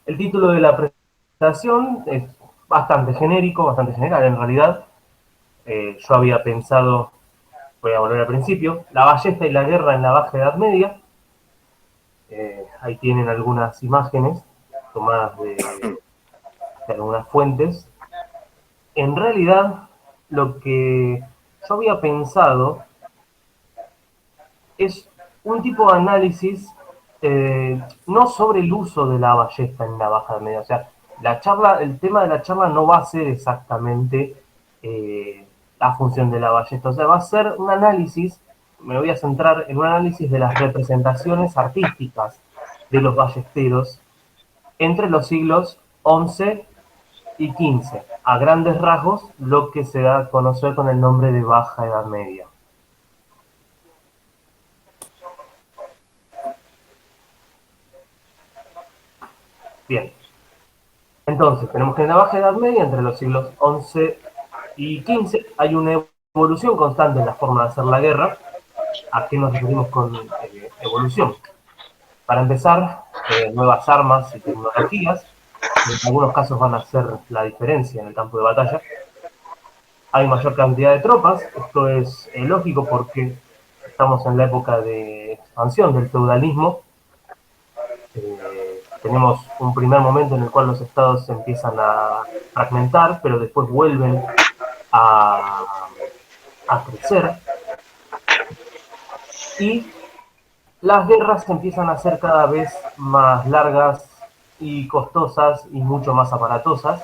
El título de la presentación es bastante genérico, bastante general en realidad. Yo había pensado, voy a volver al principio, la ballesta y la guerra en la Baja Edad Media. Ahí tienen algunas imágenes tomadas de algunas fuentes. En realidad, lo que yo había pensado es un tipo de análisis no sobre el uso de la ballesta en la Baja Edad Media. O sea, la charla, el tema de la charla no va a ser exactamente la función de la ballesta. O sea, va a ser un análisis, me voy a centrar en un análisis de las representaciones artísticas de los ballesteros entre los siglos XI y XV. A grandes rasgos, lo que se da a conocer con el nombre de Baja Edad Media. Bien, entonces, tenemos que en la Baja Edad Media, entre los siglos XI y XV, hay una evolución constante en la forma de hacer la guerra. ¿A qué nos referimos con evolución? Para empezar, nuevas armas y tecnologías, que en algunos casos van a hacer la diferencia en el campo de batalla. Hay mayor cantidad de tropas, esto es lógico porque estamos en la época de expansión del feudalismo. Tenemos un primer momento en el cual los estados se empiezan a fragmentar, pero después vuelven a, a crecer, y las guerras empiezan a ser cada vez más largas y costosas y mucho más aparatosas.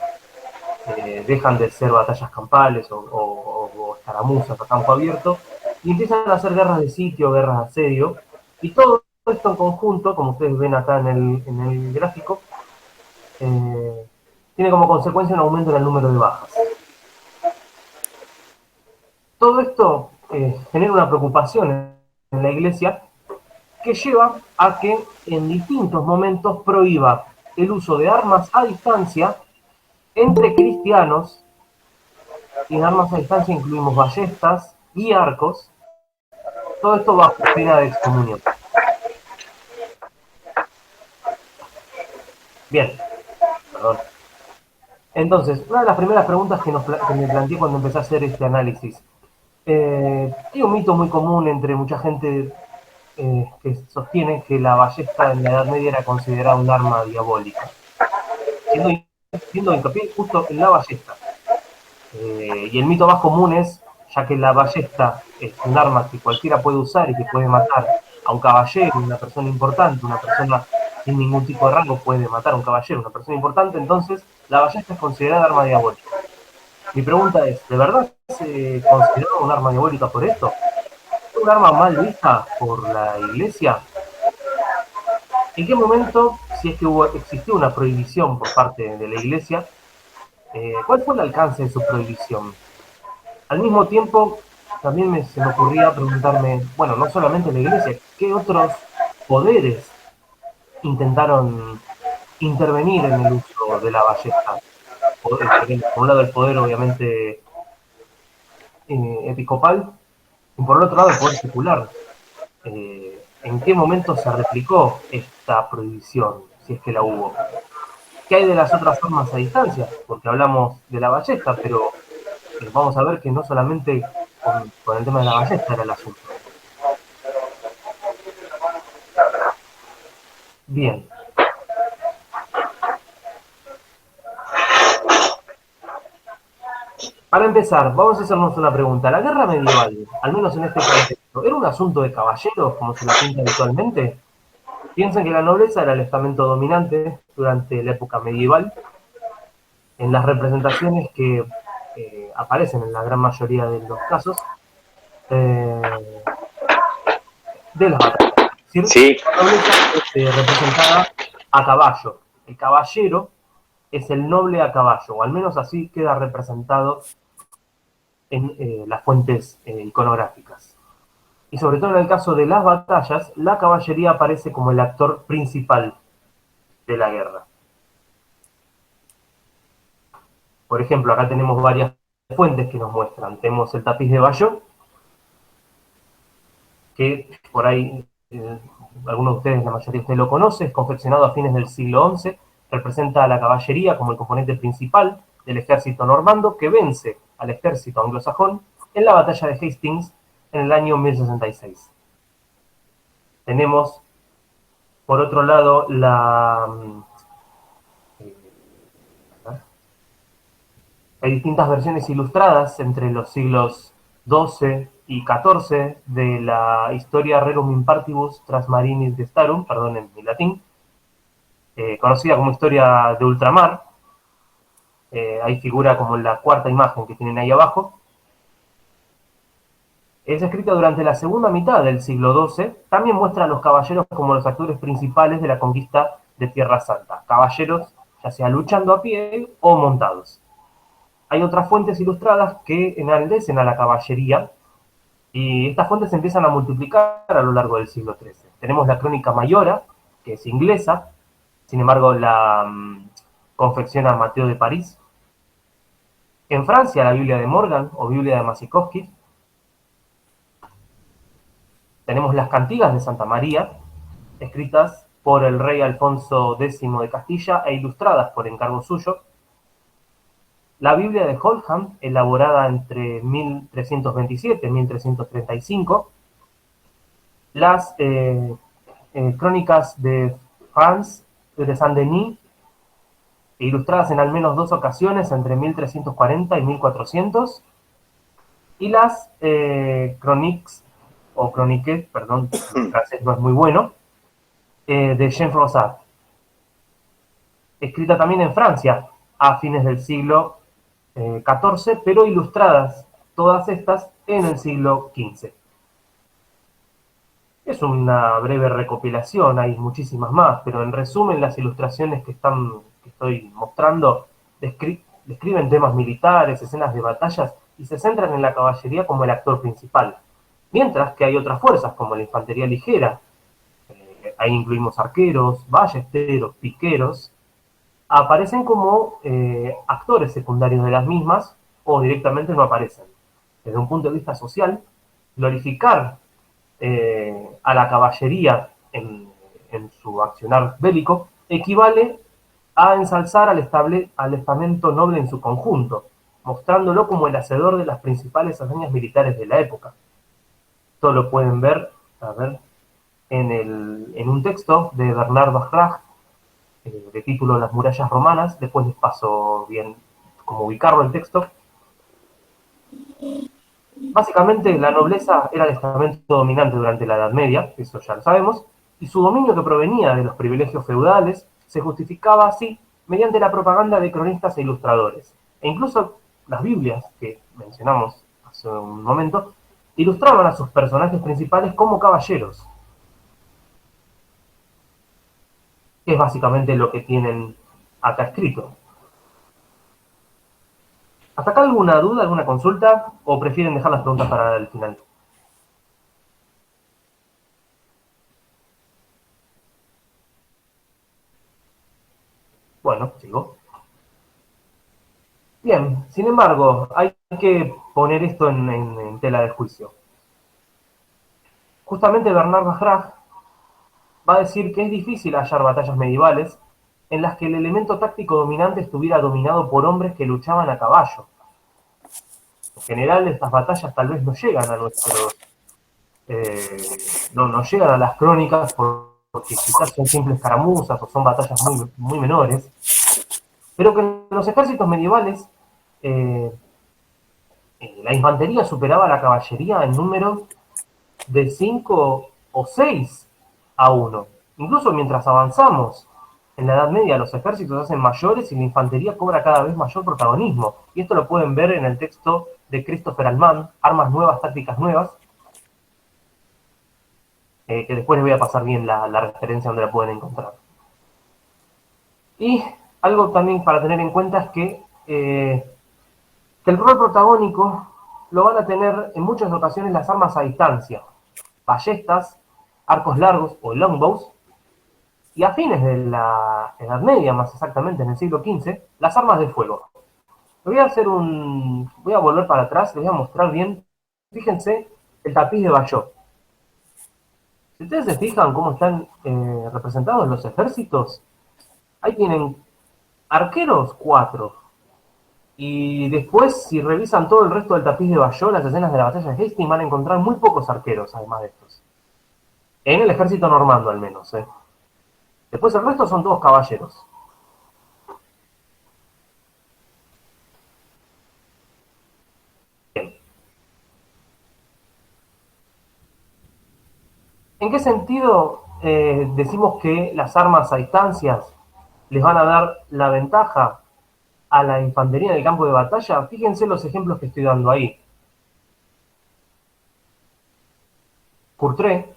Dejan de ser batallas campales o escaramuzas a campo abierto y empiezan a hacer guerras de sitio, guerras de asedio, y todo esto en conjunto, como ustedes ven acá en el gráfico, eh, tiene como consecuencia un aumento en el número de bajas. Todo esto genera una preocupación en la iglesia que lleva a que en distintos momentos prohíba el uso de armas a distancia entre cristianos, y en armas a distancia incluimos ballestas y arcos, todo esto bajo pena de excomunión. Bien, perdón. Entonces, una de las primeras preguntas que me planteé cuando empecé a hacer este análisis, hay un mito muy común entre mucha gente que sostiene que la ballesta en la Edad Media era considerada un arma diabólica, siendo, siendo hincapié justo en la ballesta. Y el mito más común es, ya que la ballesta es un arma que cualquiera puede usar y que puede matar a un caballero, una persona importante, una persona sin ningún tipo de rango puede matar a un caballero, una persona importante, entonces la ballesta es considerada arma diabólica. Mi pregunta es, ¿de verdad se consideraba un arma diabólica por esto? ¿Fue un arma mal vista por la iglesia? ¿En qué momento, si es que existió una prohibición por parte de la iglesia, cuál fue el alcance de su prohibición? Al mismo tiempo, también se me ocurría preguntarme, bueno, no solamente la iglesia, ¿qué otros poderes intentaron intervenir en el uso de la ballesta? Por un lado el poder obviamente episcopal, y por el otro lado el poder secular. ¿En qué momento se replicó esta prohibición, si es que la hubo? ¿Qué hay de las otras armas a distancia? Porque hablamos de la ballesta, pero vamos a ver que no solamente con el tema de la ballesta era el asunto. Bien, para empezar, vamos a hacernos una pregunta. ¿La guerra medieval, al menos en este contexto, era un asunto de caballeros, como se la pinta habitualmente? Piensen que la nobleza era el estamento dominante durante la época medieval. En las representaciones que aparecen en la gran mayoría de los casos eh, de las batallas. Es decir, Sí, la nobleza es representada a caballo. El caballero es el noble a caballo, o al menos así queda representado en las fuentes iconográficas. Y sobre todo en el caso de las batallas, la caballería aparece como el actor principal de la guerra. Por ejemplo, acá tenemos varias fuentes que nos muestran. Tenemos el tapiz de Bayeux, que por ahí algunos de ustedes, la mayoría de ustedes lo conocen, es confeccionado a fines del siglo XI, representa a la caballería como el componente principal del ejército normando que vence al ejército anglosajón en la batalla de Hastings en el año 1066. Tenemos, por otro lado, hay distintas versiones ilustradas entre los siglos XII y XIV de la Historia Rerum Impartibus Transmarinis Gestarum, perdón en mi latín, conocida como Historia de Ultramar. Ahí figura como la cuarta imagen que tienen ahí abajo. Es escrita durante la segunda mitad del siglo XII. También muestra a los caballeros como los actores principales de la conquista de Tierra Santa. Caballeros, ya sea luchando a pie o montados. Hay otras fuentes ilustradas que enaltecen a la caballería y estas fuentes se empiezan a multiplicar a lo largo del siglo XIII. Tenemos la Crónica Mayora, que es inglesa, sin embargo la confecciona Mateo de París. En Francia, la Biblia de Morgan o Biblia de Masikowski. Tenemos las Cantigas de Santa María, escritas por el rey Alfonso X de Castilla e ilustradas por encargo suyo. La Biblia de Oldham, elaborada entre 1327 y 1335. Las crónicas de Franz de Saint-Denis, ilustradas en al menos dos ocasiones entre 1340 y 1400. Y las chroniques, o chroniques, perdón, el francés no es muy bueno, de Jean Froissart, escrita también en Francia a fines del siglo XIV, pero ilustradas todas estas en el siglo XV. Es una breve recopilación, hay muchísimas más, pero en resumen las ilustraciones que estoy mostrando describen temas militares, escenas de batallas y se centran en la caballería como el actor principal. Mientras que hay otras fuerzas como la infantería ligera, ahí incluimos arqueros, ballesteros, piqueros, aparecen como actores secundarios de las mismas o directamente no aparecen. Desde un punto de vista social, glorificar a la caballería en su accionar bélico equivale a ensalzar al estamento noble en su conjunto, mostrándolo como el hacedor de las principales hazañas militares de la época. Esto lo pueden ver, en un texto de Bernard Bachrach, de título Las murallas romanas. Después les paso bien cómo ubicarlo el texto. Básicamente, la nobleza era el estamento dominante durante la Edad Media, eso ya lo sabemos, y su dominio, que provenía de los privilegios feudales, se justificaba así mediante la propaganda de cronistas e ilustradores. E incluso las Biblias, que mencionamos hace un momento, ilustraban a sus personajes principales como caballeros, que es básicamente lo que tienen acá escrito. ¿Hasta acá alguna duda, alguna consulta? ¿O prefieren dejar las preguntas para el final? Bueno, sigo. Bien, sin embargo, hay que poner esto en tela de juicio. Justamente Bernard Bachrach va a decir que es difícil hallar batallas medievales en las que el elemento táctico dominante estuviera dominado por hombres que luchaban a caballo. En general, estas batallas tal vez no llegan a no llegan a las crónicas porque quizás son simples caramuzas o son batallas muy, muy menores, pero que en los ejércitos medievales eh, la infantería superaba a la caballería en número de 5 o 6 a 1. Incluso mientras avanzamos en la Edad Media, los ejércitos se hacen mayores y la infantería cobra cada vez mayor protagonismo. Y esto lo pueden ver en el texto de Christopher Alman, Armas Nuevas, Tácticas Nuevas, que después les voy a pasar bien la referencia donde la pueden encontrar. Y algo también para tener en cuenta es que el rol protagónico lo van a tener en muchas ocasiones las armas a distancia, ballestas, arcos largos o longbows, y a fines de la Edad Media, más exactamente en el siglo XV, las armas de fuego. Voy a volver para atrás, les voy a mostrar bien, fíjense el tapiz de Bayeux. Si ustedes se fijan cómo están representados los ejércitos, Ahí tienen arqueros, 4. Y después, si revisan todo el resto del tapiz de Bayeux, las escenas de la batalla de Hastings, van a encontrar muy pocos arqueros, además de estos. En el ejército normando, al menos. Después el resto son todos caballeros. Bien. ¿En qué sentido decimos que las armas a distancias les van a dar la ventaja a la infantería en el campo de batalla? Fíjense los ejemplos que estoy dando ahí. Courtrai,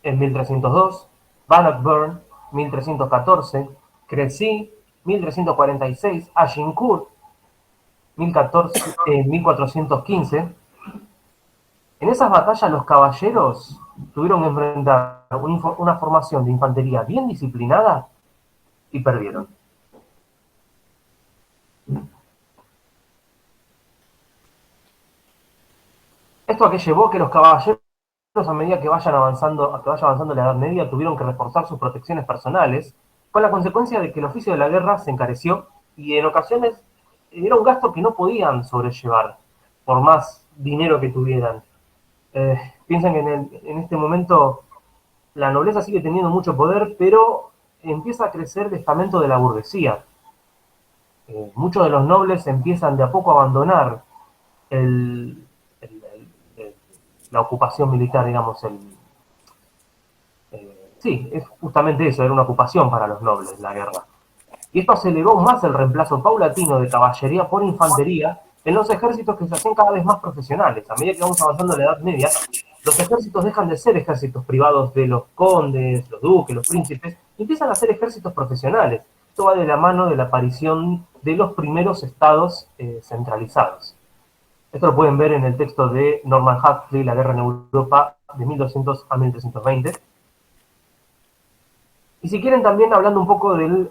en 1302, Bannockburn, 1314, Crecy, 1346, Agincourt, 1415. En esas batallas los caballeros tuvieron que enfrentar una formación de infantería bien disciplinada y perdieron. ¿Esto a qué llevó? Que los caballeros, a medida que vaya avanzando la Edad Media, tuvieron que reforzar sus protecciones personales, con la consecuencia de que el oficio de la guerra se encareció y en ocasiones era un gasto que no podían sobrellevar, por más dinero que tuvieran. Piensan que en este momento la nobleza sigue teniendo mucho poder, pero empieza a crecer el estamento de la burguesía. Muchos de los nobles empiezan de a poco a abandonar el, el, la ocupación militar, digamos. Sí, es justamente eso, era una ocupación para los nobles la guerra. Y esto aceleró aún más el reemplazo paulatino de caballería por infantería en los ejércitos que se hacían cada vez más profesionales. A medida que vamos avanzando en la Edad Media, los ejércitos dejan de ser ejércitos privados de los condes, los duques, los príncipes, y empiezan a ser ejércitos profesionales. Esto va de la mano de la aparición de los primeros estados centralizados. Esto lo pueden ver en el texto de Norman Huxley, La guerra en Europa, de 1200 a 1320. Y si quieren también, hablando un poco del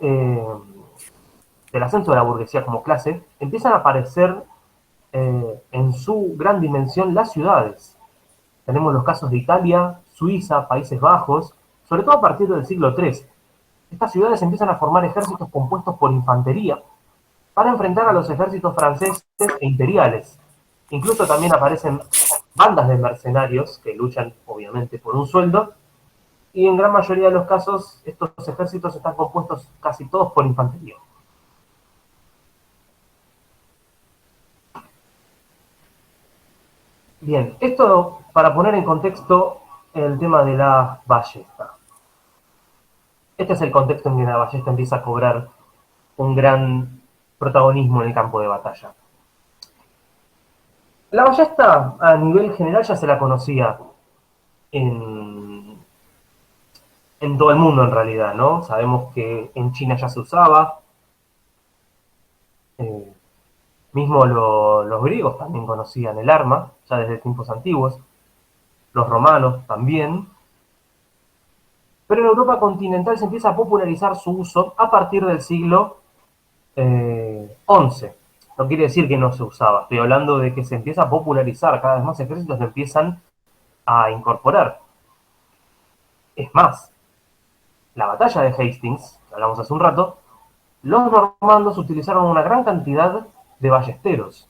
ascenso de la burguesía como clase, empiezan a aparecer en su gran dimensión las ciudades. Tenemos los casos de Italia, Suiza, Países Bajos, sobre todo a partir del siglo III. Estas ciudades empiezan a formar ejércitos compuestos por infantería para enfrentar a los ejércitos franceses e imperiales. Incluso también aparecen bandas de mercenarios que luchan, obviamente, por un sueldo, y en gran mayoría de los casos estos ejércitos están compuestos casi todos por infantería. Bien, esto para poner en contexto el tema de la ballesta. Este es el contexto en que la ballesta empieza a cobrar un gran protagonismo en el campo de batalla. La ballesta a nivel general ya se la conocía en, en todo el mundo en realidad, ¿no? Sabemos que en China ya se usaba, eh, mismo los griegos también conocían el arma, ya desde tiempos antiguos, los romanos también, pero en Europa continental se empieza a popularizar su uso a partir del siglo XI. No quiere decir que no se usaba, estoy hablando de que se empieza a popularizar, cada vez más ejércitos lo empiezan a incorporar. Es más, la batalla de Hastings, que hablamos hace un rato, los normandos utilizaron una gran cantidad de ballesteros.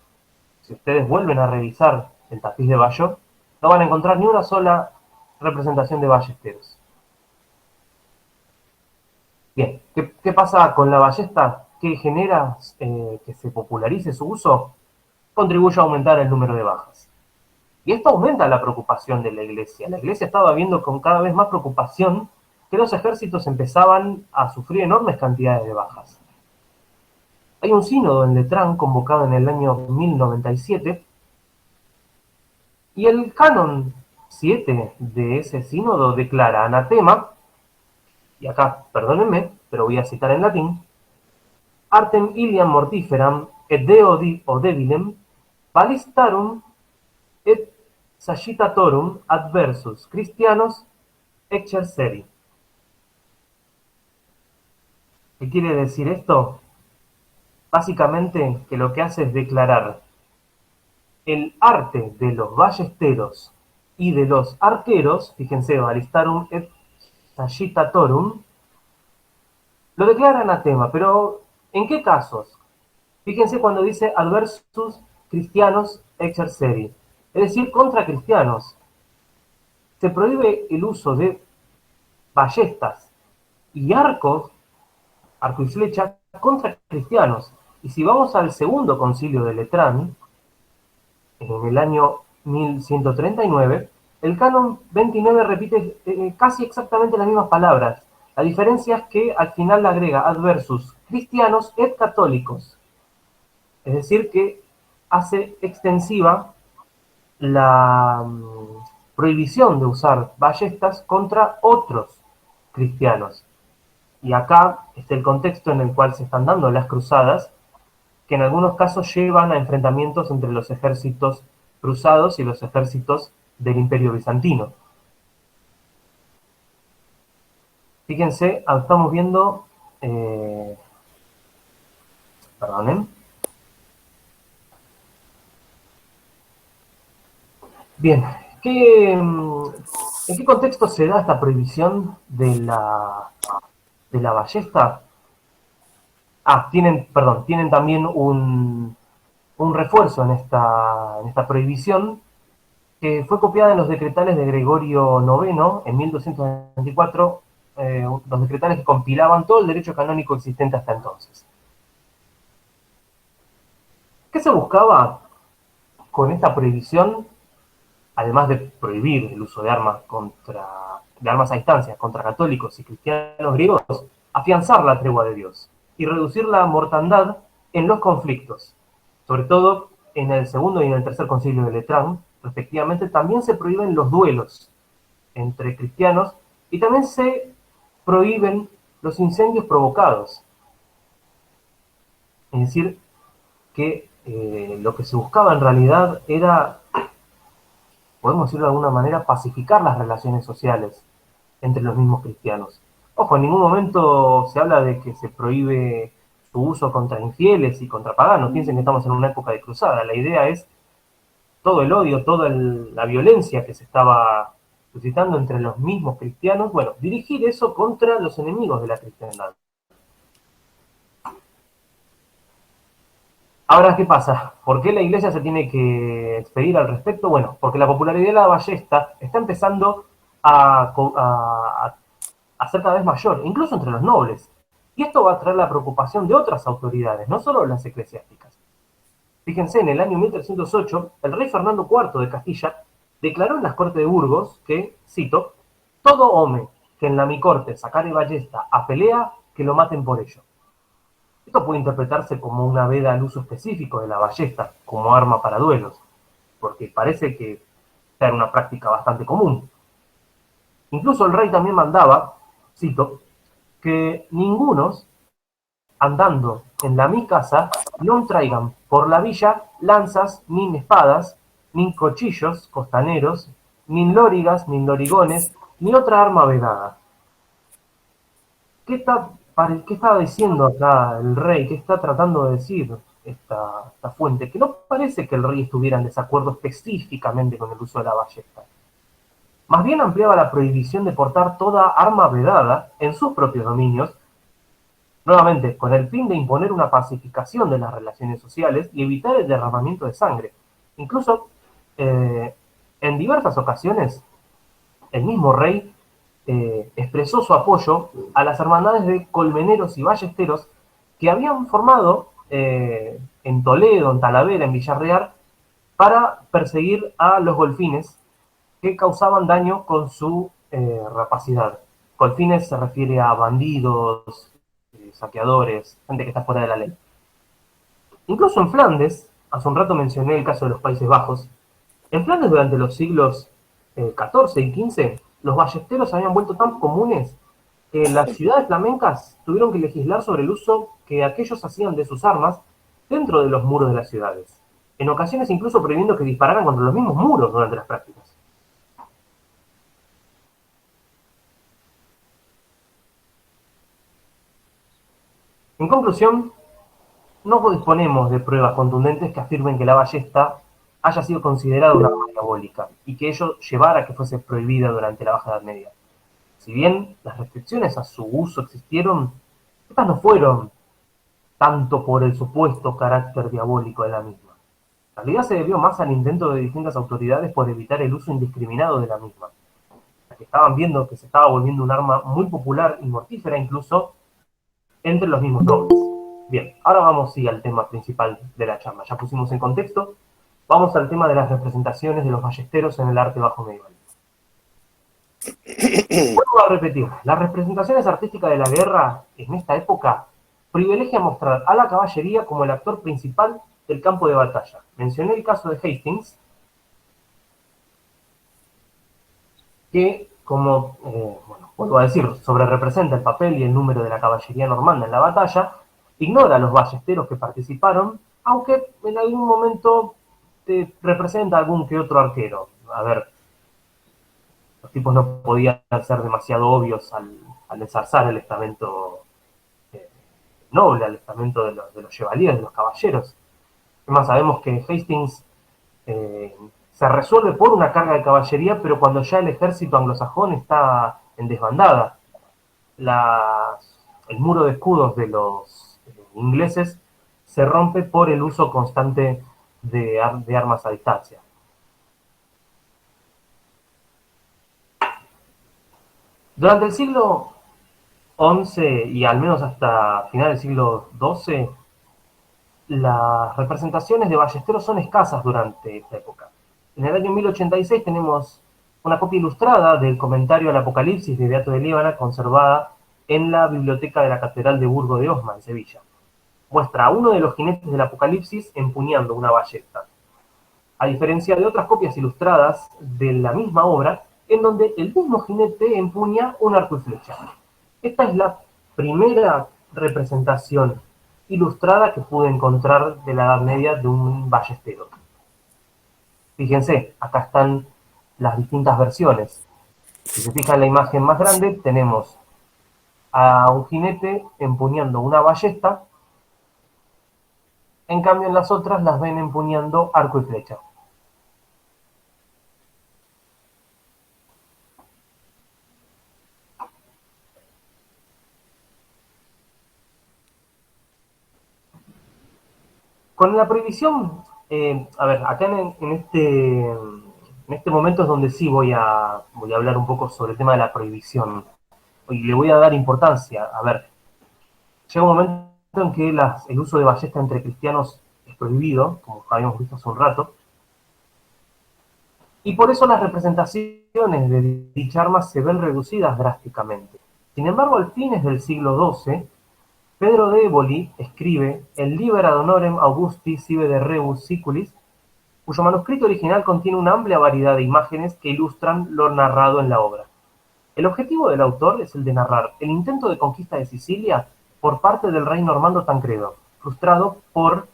Si ustedes vuelven a revisar el tapiz de Bayeux, no van a encontrar ni una sola representación de ballesteros. Bien, ¿qué pasa con la ballesta? ¿Qué genera que se popularice su uso? Contribuye a aumentar el número de bajas. Y esto aumenta la preocupación de la iglesia. La iglesia estaba viendo con cada vez más preocupación que los ejércitos empezaban a sufrir enormes cantidades de bajas. Hay un sínodo en Letrán convocado en el año 1097 y el canon 7 de ese sínodo declara anatema, y acá perdónenme, pero voy a citar en latín: artem iliam mortiferam et deo debilem ballistarum et sagitatorum adversus Christianos exerceri. ¿Qué quiere decir esto? Básicamente que lo que hace es declarar el arte de los ballesteros y de los arqueros, fíjense, ballistarum et sagitatorum, Lo declara anatema, pero ¿en qué casos? Fíjense cuando dice adversus cristianos exerceri, es decir, contra cristianos. Se prohíbe el uso de ballestas y arcos, arco y flecha, contra cristianos. Y si vamos al segundo concilio de Letrán, en el año 1139, el canon 29 repite casi exactamente las mismas palabras. La diferencia es que al final le agrega adversus cristianos et católicos. Es decir, que hace extensiva la prohibición de usar ballestas contra otros cristianos. Y acá está el contexto en el cual se están dando las cruzadas, que en algunos casos llevan a enfrentamientos entre los ejércitos cruzados y los ejércitos del Imperio Bizantino. Fíjense, estamos viendo, perdonen, bien, ¿en qué contexto se da esta prohibición de la ballesta? Tienen también un refuerzo en esta prohibición que fue copiada en los decretales de Gregorio IX en 1224, los decretales que compilaban todo el derecho canónico existente hasta entonces. ¿Qué se buscaba con esta prohibición? Además de prohibir el uso de de armas a distancia contra católicos y cristianos griegos, afianzar la tregua de Dios y reducir la mortandad en los conflictos. Sobre todo en el segundo y en el tercer concilio de Letrán, respectivamente, también se prohíben los duelos entre cristianos y también se prohíben los incendios provocados. Es decir, que lo que se buscaba en realidad era, podemos decirlo de alguna manera, pacificar las relaciones sociales entre los mismos cristianos. Ojo, en ningún momento se habla de que se prohíbe su uso contra infieles y contra paganos. Piensen que estamos en una época de cruzada. La idea es todo el odio, toda la violencia que se estaba suscitando entre los mismos cristianos, bueno, dirigir eso contra los enemigos de la cristiandad. Ahora, ¿qué pasa? ¿Por qué la iglesia se tiene que expedir al respecto? Bueno, porque la popularidad de la ballesta está empezando a ser cada vez mayor, incluso entre los nobles. Y esto va a traer la preocupación de otras autoridades, no solo las eclesiásticas. Fíjense, en el año 1308, el rey Fernando IV de Castilla declaró en las Cortes de Burgos que, cito, todo hombre que en la mi corte sacare ballesta a pelea, que lo maten por ello. Esto puede interpretarse como una veda al uso específico de la ballesta como arma para duelos, porque parece que era una práctica bastante común. Incluso el rey también mandaba, cito, que ningunos andando en la mi casa no traigan por la villa lanzas, ni espadas, ni cuchillos costaneros, ni lórigas, ni lorigones, ni otra arma vedada. ¿Qué está diciendo acá el rey? ¿Qué está tratando de decir esta fuente? Que no parece que el rey estuviera en desacuerdo específicamente con el uso de la ballesta. Más bien ampliaba la prohibición de portar toda arma vedada en sus propios dominios, nuevamente con el fin de imponer una pacificación de las relaciones sociales y evitar el derramamiento de sangre. Incluso, en diversas ocasiones, el mismo rey expresó su apoyo a las hermandades de colmeneros y ballesteros que habían formado en Toledo, en Talavera, en Villarreal, para perseguir a los golfines que causaban daño con su rapacidad. Golfines se refiere a bandidos, saqueadores, gente que está fuera de la ley. Incluso en Flandes, hace un rato mencioné el caso de los Países Bajos, en Flandes durante los siglos XIV y XV, los ballesteros habían vuelto tan comunes que las ciudades flamencas tuvieron que legislar sobre el uso que aquellos hacían de sus armas dentro de los muros de las ciudades, en ocasiones incluso prohibiendo que dispararan contra los mismos muros durante las prácticas. En conclusión, no disponemos de pruebas contundentes que afirmen que la ballesta haya sido considerada una arma diabólica y que ello llevara a que fuese prohibida durante la Baja Edad Media. Si bien las restricciones a su uso existieron, Estas no fueron tanto por el supuesto carácter diabólico de la misma. En realidad se debió más al intento de distintas autoridades por evitar el uso indiscriminado de la misma, ya que estaban viendo que se estaba volviendo un arma muy popular y mortífera incluso entre los mismos nobles. Bien, ahora vamos sí al tema principal de la charla. Ya pusimos en contexto, vamos al tema de las representaciones de los ballesteros en el arte bajo medieval. Vuelvo a repetir, las representaciones artísticas de la guerra en esta época privilegian mostrar a la caballería como el actor principal del campo de batalla. Mencioné el caso de Hastings, que, como, bueno, vuelvo a decir, sobre representa el papel y el número de la caballería normanda en la batalla, ignora a los ballesteros que participaron, aunque en algún momento te representa algún que otro arquero. A ver, los tipos no podían ser demasiado obvios al ensalzar el estamento noble, al estamento de los chevaliers, de los caballeros. Además, sabemos que Hastings se resuelve por una carga de caballería, pero cuando ya el ejército anglosajón está en desbandada, el muro de escudos de los ingleses se rompe por el uso constante de armas a distancia. Durante el siglo XI y al menos hasta final del siglo XII, las representaciones de ballesteros son escasas durante esta época. En el año 1086 tenemos una copia ilustrada del comentario al Apocalipsis de Beato de Líbana conservada en la biblioteca de la Catedral de Burgo de Osma, en Sevilla. Muestra a uno de los jinetes del Apocalipsis empuñando una ballesta, a diferencia de otras copias ilustradas de la misma obra, en donde el mismo jinete empuña un arco y flecha. Esta es la primera representación ilustrada que pude encontrar de la Edad Media de un ballestero. Fíjense, acá están las distintas versiones. Si se fijan en la imagen más grande, tenemos a un jinete empuñando una ballesta, en cambio en las otras las ven empuñando arco y flecha. Con la prohibición, a ver, acá en este momento es donde sí voy a hablar un poco sobre el tema de la prohibición. Y le voy a dar importancia. A ver, llega un momento en que el uso de ballesta entre cristianos es prohibido, como habíamos visto hace un rato, y por eso las representaciones de dicha arma se ven reducidas drásticamente. Sin embargo, al fines del siglo XII, Pedro de Éboli escribe el Liber ad honorem Augusti sive de rebus siculis, cuyo manuscrito original contiene una amplia variedad de imágenes que ilustran lo narrado en la obra. El objetivo del autor es el de narrar el intento de conquista de Sicilia por parte del rey normando Tancredo, frustrado por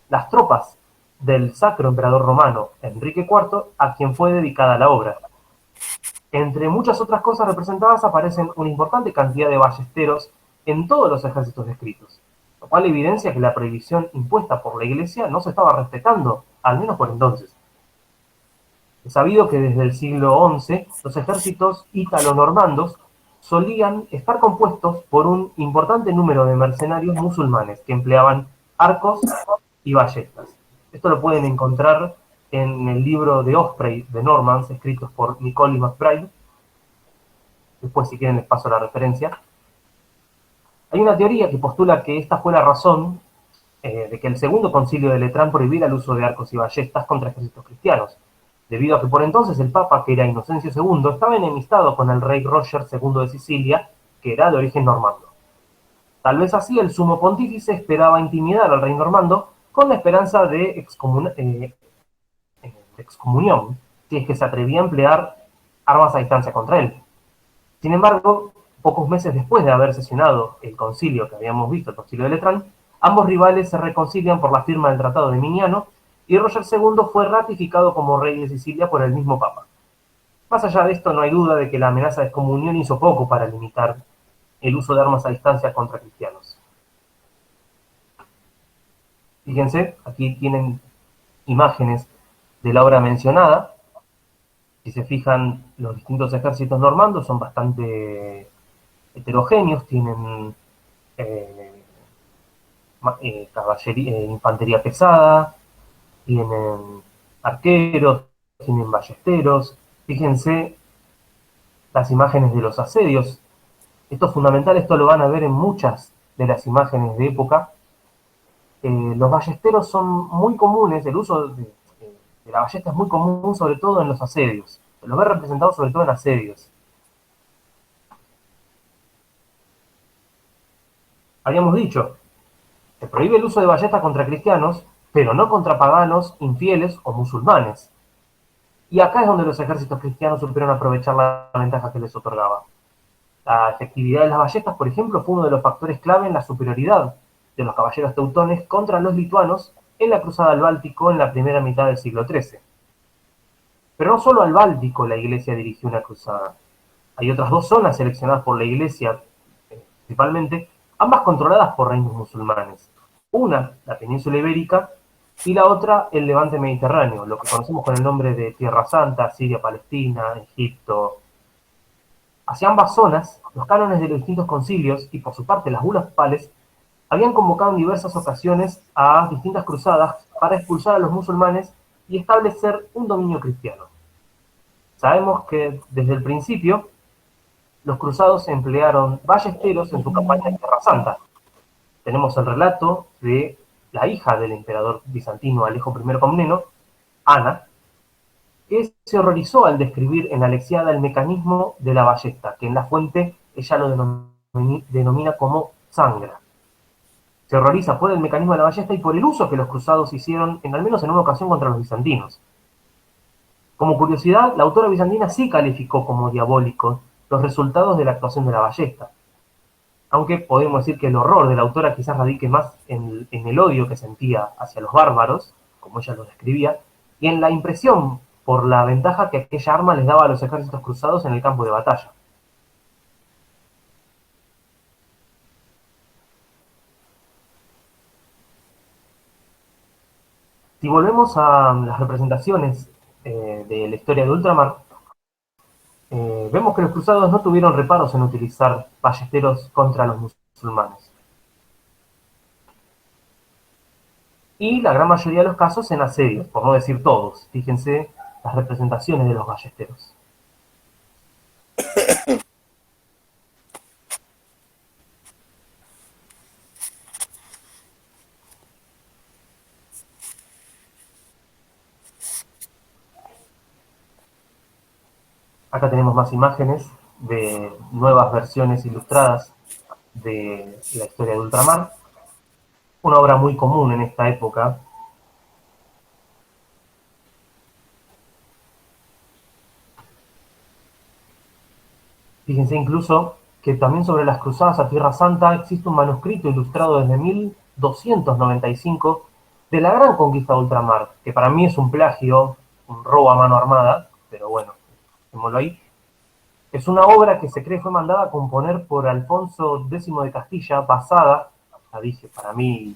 las tropas del Sacro Emperador Romano Enrique IV, a quien fue dedicada la obra. Entre muchas otras cosas representadas aparecen una importante cantidad de ballesteros en todos los ejércitos descritos, lo cual evidencia que la prohibición impuesta por la Iglesia no se estaba respetando, al menos por entonces. Es sabido que desde el siglo XI los ejércitos ítalo-normandos solían estar compuestos por un importante número de mercenarios musulmanes que empleaban arcos y ballestas. Esto lo pueden encontrar en el libro de Osprey de Normans, escritos por Nicole y McBride. Después, si quieren, les paso la referencia. Hay una teoría que postula que esta fue la razón de que el segundo concilio de Letrán prohibiera el uso de arcos y ballestas contra ejércitos cristianos, debido a que por entonces el Papa, que era Inocencio II, estaba enemistado con el rey Roger II de Sicilia, que era de origen normando. Tal vez así el sumo pontífice esperaba intimidar al rey normando con la esperanza de excomunión, si es que se atrevía a emplear armas a distancia contra él. Sin embargo, pocos meses después de haber sesionado el concilio que habíamos visto, el concilio de Letrán, ambos rivales se reconcilian por la firma del Tratado de Miniano y Roger II fue ratificado como rey de Sicilia por el mismo Papa. Más allá de esto, no hay duda de que la amenaza de excomunión hizo poco para limitar el uso de armas a distancia contra cristianos. Fíjense, aquí tienen imágenes de la obra mencionada. Si se fijan, los distintos ejércitos normandos son bastante heterogéneos, tienen eh, infantería pesada, tienen arqueros, tienen ballesteros. Fíjense las imágenes de los asedios. Esto es fundamental, esto lo van a ver en muchas de las imágenes de época. Los ballesteros son muy comunes, el uso de la ballesta es muy común, sobre todo en los asedios. Lo ve representado sobre todo en asedios. Habíamos dicho, se prohíbe el uso de ballestas contra cristianos, pero no contra paganos, infieles o musulmanes. Y acá es donde los ejércitos cristianos supieron aprovechar la ventaja que les otorgaba. La efectividad de las ballestas, por ejemplo, fue uno de los factores clave en la superioridad de los caballeros teutones contra los lituanos en la cruzada al Báltico en la primera mitad del siglo XIII. Pero no solo al Báltico la Iglesia dirigió una cruzada. Hay otras dos zonas seleccionadas por la Iglesia, principalmente, ambas controladas por reinos musulmanes. Una, la península ibérica, y la otra, el levante mediterráneo, lo que conocemos con el nombre de Tierra Santa, Siria, Palestina, Egipto. Hacia ambas zonas, los cánones de los distintos concilios y por su parte las bulas papales habían convocado en diversas ocasiones a distintas cruzadas para expulsar a los musulmanes y establecer un dominio cristiano. Sabemos que desde el principio los cruzados emplearon ballesteros en su campaña en Tierra Santa. Tenemos el relato de la hija del emperador bizantino Alejo I Comneno, Ana, que se horrorizó al describir en la Alexiada el mecanismo de la ballesta, que en la fuente ella lo denomina como sangra. Se horroriza por el mecanismo de la ballesta y por el uso que los cruzados hicieron, al menos en una ocasión, contra los bizantinos. Como curiosidad, la autora bizantina sí calificó como diabólicos los resultados de la actuación de la ballesta, aunque podemos decir que el horror de la autora quizás radique más en el odio que sentía hacia los bárbaros, como ella lo describía, y en la impresión por la ventaja que aquella arma les daba a los ejércitos cruzados en el campo de batalla. Si volvemos a las representaciones de la historia de ultramar, vemos que los cruzados no tuvieron reparos en utilizar ballesteros contra los musulmanes. Y la gran mayoría de los casos en asedios, por no decir todos. Fíjense las representaciones de los ballesteros. Acá tenemos más imágenes de nuevas versiones ilustradas de la historia de ultramar. Una obra muy común en esta época. Fíjense incluso que también sobre las cruzadas a Tierra Santa existe un manuscrito ilustrado desde 1295 de la gran conquista de ultramar, que para mí es un plagio, un robo a mano armada, pero bueno, dejémoslo ahí. Es una obra que se cree fue mandada a componer por Alfonso X de Castilla, basada, ya dije, para mí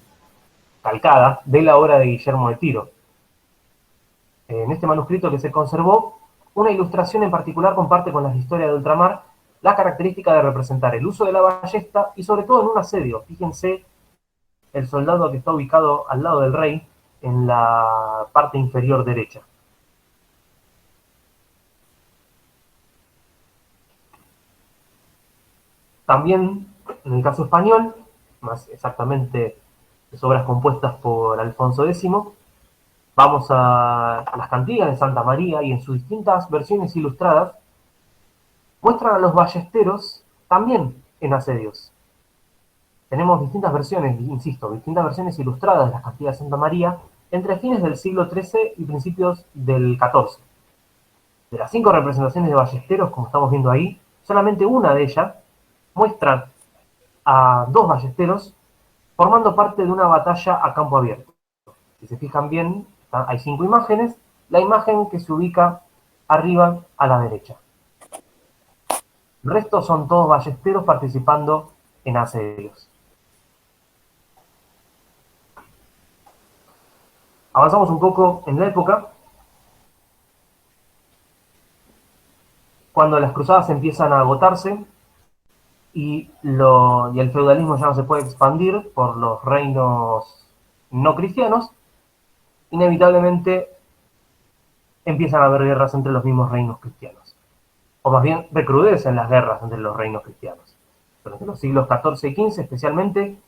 calcada, de la obra de Guillermo de Tiro. En este manuscrito que se conservó, una ilustración en particular comparte con las historias de ultramar la característica de representar el uso de la ballesta y sobre todo en un asedio. Fíjense el soldado que está ubicado al lado del rey en la parte inferior derecha. También, en el caso español, más exactamente las obras compuestas por Alfonso X, vamos a las cantigas de Santa María y en sus distintas versiones ilustradas muestran a los ballesteros también en asedios. Tenemos distintas versiones, insisto, distintas versiones ilustradas de las cantigas de Santa María entre fines del siglo XIII y principios del XIV. De las 5 representaciones de ballesteros, como estamos viendo ahí, solamente una de ellas muestra a 2 ballesteros formando parte de una batalla a campo abierto. Si se fijan bien, hay 5 imágenes, la imagen que se ubica arriba a la derecha. El resto son todos ballesteros participando en asedios. Avanzamos un poco en la época, cuando las cruzadas empiezan a agotarse, y el feudalismo ya no se puede expandir por los reinos no cristianos, inevitablemente empiezan a haber guerras entre los mismos reinos cristianos. O más bien recrudecen las guerras entre los reinos cristianos. Durante los siglos XIV y XV especialmente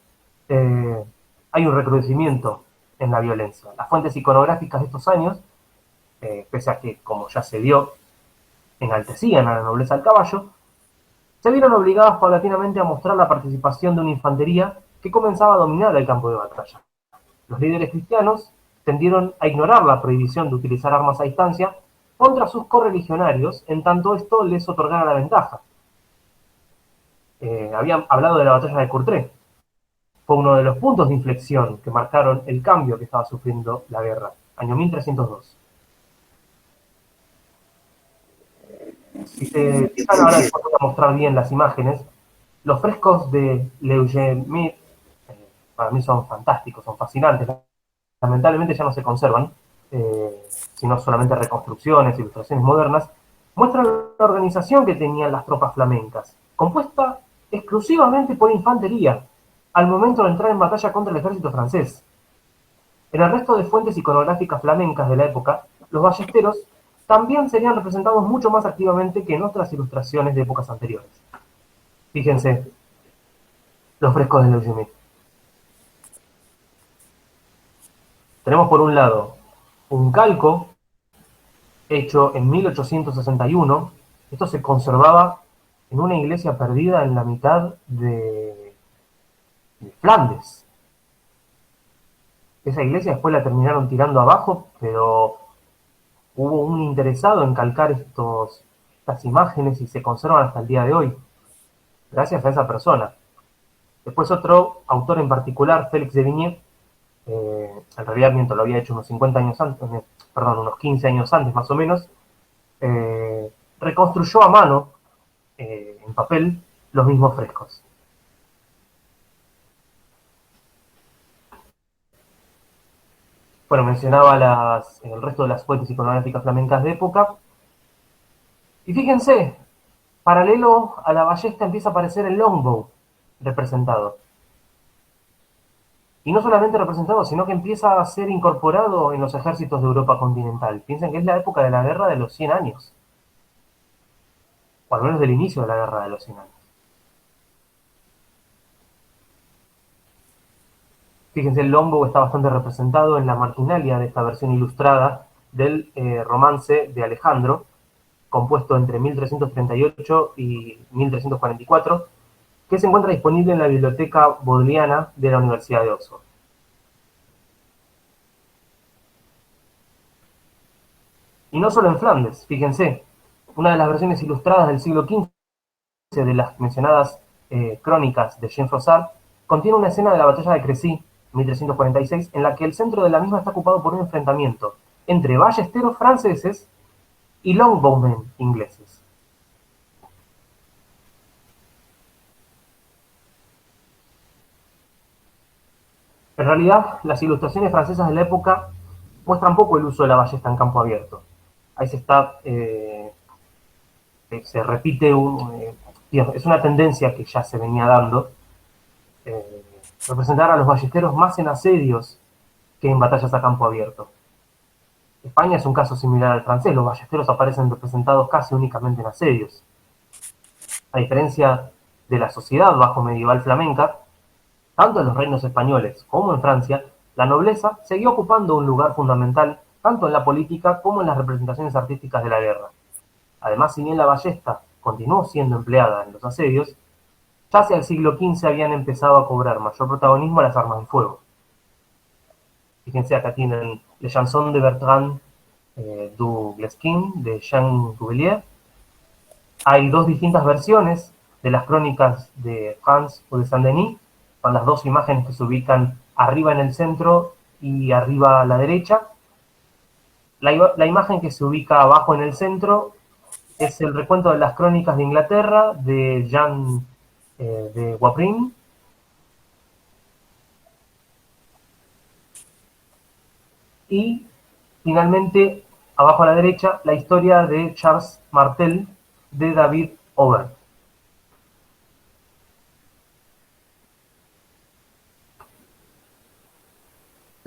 eh, hay un recrudecimiento en la violencia. Las fuentes iconográficas de estos años, pese a que, como ya se vio, enaltecían a la nobleza del caballo, se vieron obligadas paulatinamente a mostrar la participación de una infantería que comenzaba a dominar el campo de batalla. Los líderes cristianos tendieron a ignorar la prohibición de utilizar armas a distancia contra sus correligionarios, en tanto esto les otorgara la ventaja. Habían hablado de la batalla de Courtrai. Fue uno de los puntos de inflexión que marcaron el cambio que estaba sufriendo la guerra, año 1302. Si se fijan ahora, después voy a mostrar bien las imágenes, los frescos de Leugemir, para mí son fantásticos, son fascinantes. Lamentablemente ya no se conservan, sino solamente reconstrucciones, ilustraciones modernas, muestran la organización que tenían las tropas flamencas, compuesta exclusivamente por infantería, al momento de entrar en batalla contra el ejército francés. En el resto de fuentes iconográficas flamencas de la época, los ballesteros también serían representados mucho más activamente que en otras ilustraciones de épocas anteriores. Fíjense, los frescos de Leugimé. Tenemos por un lado un calco hecho en 1861. Esto se conservaba en una iglesia perdida en la mitad de Flandes. Esa iglesia después la terminaron tirando abajo, pero hubo un interesado en calcar estas imágenes y se conservan hasta el día de hoy, gracias a esa persona. Después otro autor en particular, Félix de Vigny, en realidad miento, lo había hecho unos 50 años antes, perdón, unos 15 años antes más o menos, reconstruyó a mano, en papel, los mismos frescos. Bueno, mencionaba el resto de las fuentes iconográficas flamencas de época, y fíjense, paralelo a la ballesta empieza a aparecer el longbow representado. Y no solamente representado, sino que empieza a ser incorporado en los ejércitos de Europa continental. Piensen que es la época de la guerra de los 100 años, o al menos del inicio de la guerra de los 100 años. Fíjense, el longbow está bastante representado en la marginalia de esta versión ilustrada del romance de Alejandro, compuesto entre 1338 y 1344, que se encuentra disponible en la Biblioteca Bodleiana de la Universidad de Oxford. Y no solo en Flandes, fíjense, una de las versiones ilustradas del siglo XV de las mencionadas crónicas de Jean Froissart contiene una escena de la batalla de Crecy, 1346, en la que el centro de la misma está ocupado por un enfrentamiento entre ballesteros franceses y longbowmen ingleses. En realidad, las ilustraciones francesas de la época muestran poco el uso de la ballesta en campo abierto. Ahí se repite, es una tendencia que ya se venía dando, eh, representar a los ballesteros más en asedios que en batallas a campo abierto. España es un caso similar al francés, los ballesteros aparecen representados casi únicamente en asedios. A diferencia de la sociedad bajo medieval flamenca, tanto en los reinos españoles como en Francia, la nobleza seguía ocupando un lugar fundamental tanto en la política como en las representaciones artísticas de la guerra. Además, si bien la ballesta continuó siendo empleada en los asedios, ya hacia el siglo XV habían empezado a cobrar mayor protagonismo las armas de fuego. Fíjense, acá tienen Le Chanson de Bertrand du Guesclin de Jean Cuvellier. Hay dos distintas versiones de las crónicas de France o de Saint-Denis, con las dos imágenes que se ubican arriba en el centro y arriba a la derecha. La imagen que se ubica abajo en el centro es el recuento de las crónicas de Inglaterra de Jean de Waprin. Y finalmente, abajo a la derecha, la historia de Charles Martel de David Aubert.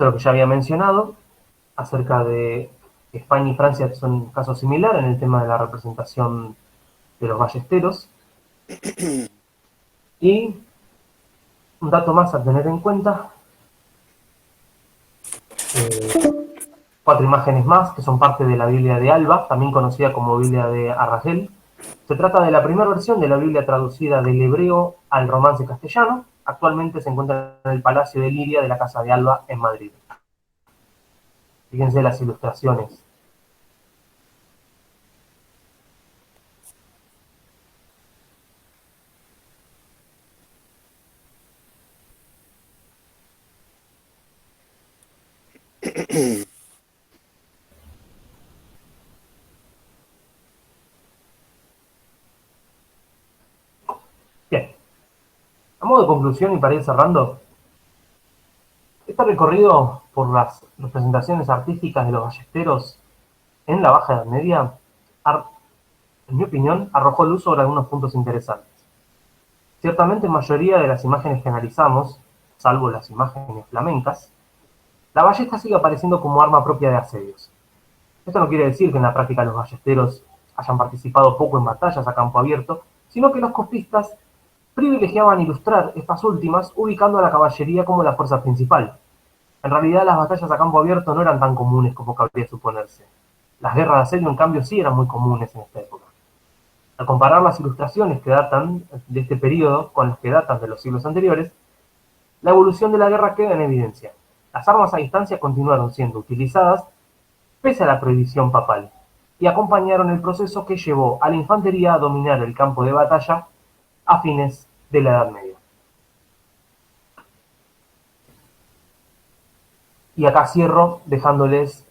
lo que ya había mencionado, acerca de España y Francia son un caso similar en el tema de la representación de los ballesteros. Y un dato más a tener en cuenta, cuatro imágenes más que son parte de la Biblia de Alba, también conocida como Biblia de Arragel. Se trata de la primera versión de la Biblia traducida del hebreo al romance castellano. Actualmente se encuentra en el Palacio de Liria de la Casa de Alba en Madrid. Fíjense las ilustraciones. Bien, a modo de conclusión y para ir cerrando, este recorrido por las representaciones artísticas de los ballesteros en la Baja Edad Media, en mi opinión, arrojó luz sobre algunos puntos interesantes. Ciertamente, en mayoría de las imágenes que analizamos, salvo las imágenes flamencas, la ballesta sigue apareciendo como arma propia de asedios. Esto no quiere decir que en la práctica los ballesteros hayan participado poco en batallas a campo abierto, sino que los copistas privilegiaban ilustrar estas últimas ubicando a la caballería como la fuerza principal. En realidad las batallas a campo abierto no eran tan comunes como cabría suponerse. Las guerras de asedio, en cambio, sí eran muy comunes en esta época. Al comparar las ilustraciones que datan de este periodo con las que datan de los siglos anteriores, la evolución de la guerra queda en evidencia. Las armas a distancia continuaron siendo utilizadas pese a la prohibición papal, y acompañaron el proceso que llevó a la infantería a dominar el campo de batalla a fines de la Edad Media. Y acá cierro dejándoles,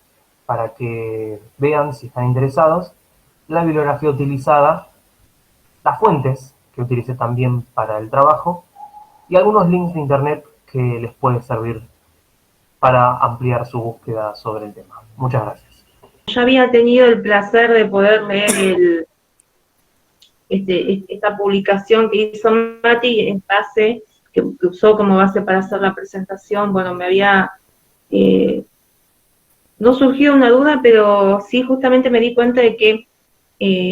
para que vean, si están interesados, la bibliografía utilizada, las fuentes que utilicé también para el trabajo y algunos links de internet que les puede servir para ampliar su búsqueda sobre el tema. Muchas gracias. Ya había tenido el placer de poder leer esta publicación que hizo Mati en base, que usó como base para hacer la presentación. Bueno, me había no surgió una duda, pero sí justamente me di cuenta de que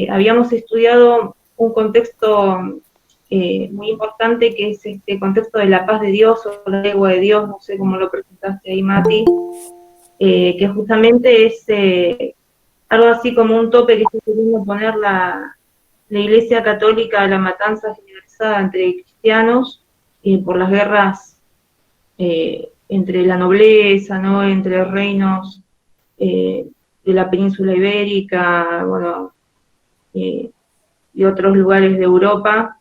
habíamos estudiado un contexto muy importante, que es este contexto de la paz de Dios o la tregua de Dios, no sé cómo lo presentaste ahí, Mati, que justamente es algo así como un tope que está queriendo poner la Iglesia Católica a la matanza generalizada entre cristianos por las guerras entre la nobleza, ¿no? Entre reinos de la península ibérica, bueno, y otros lugares de Europa.